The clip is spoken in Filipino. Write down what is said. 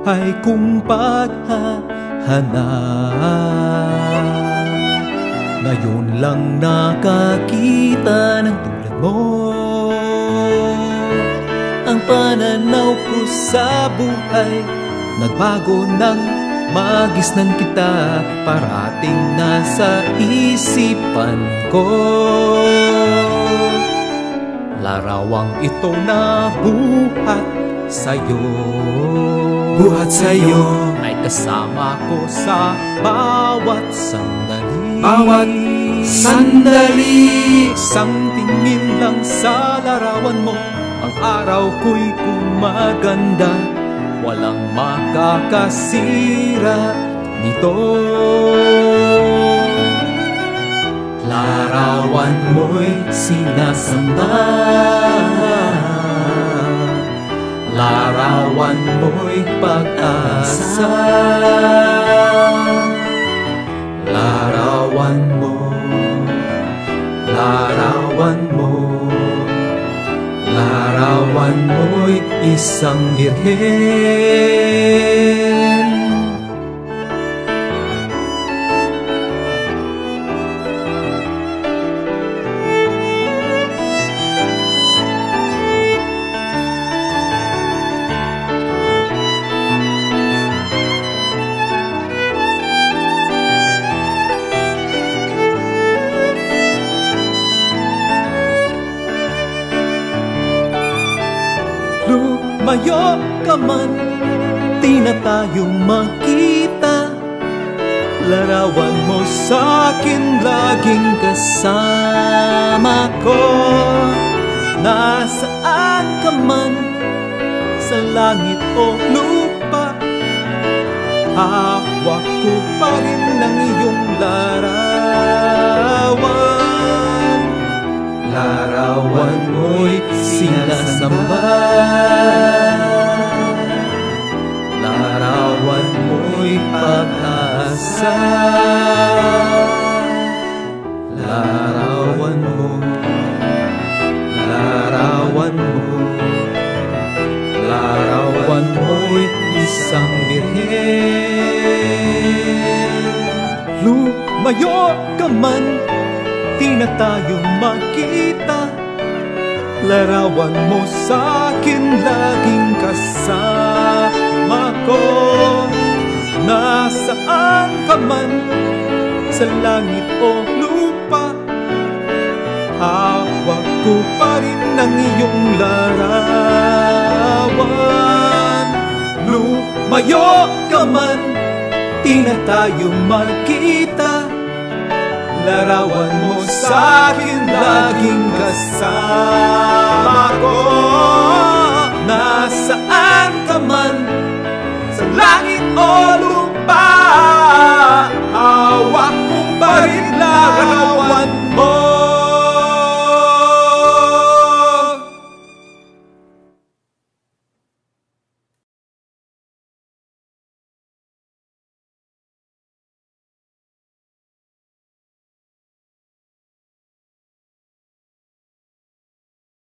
buhay kong paghahanap. Ngayon lang nakakita ng tulad mo. Ang pananaw ko sa buhay nagbago ng magisnan kita, parating nasa isipan ko. Larawang ito na buhat sa'yo, buhat sa'yo, ay kasama ko sa bawat sandali. Bawat sandali, isang tingin lang sa larawan mo, ang araw ko'y gumaganda. Walang makakasira nito. Larawan mo'y sinasamba, larawan mo'y pag-asa. Larawan mo, larawan mo, larawan mo'y isang birhen. Lumayo ka man, di na tayo makita. Larawan mo sa'kin, laging kasama ko. Nasaan ka man, sa langit o lupa, hawak ko pa rin ang iyong larawan. Larawan mo'y sinasamba, larawan mo'y pag-asa. Larawan mo, larawan mo, larawan mo'y isang birhen. Lumayo ka man, di na tayo makita. Larawan mo sa'kin, laging kasama ko. Nasaan ka man, sa langit o lupa, hawak ko pa rin ang iyong larawan. Lumayo ka man, di na tayo makita. Larawan mo sa'kin, laging kasama ko.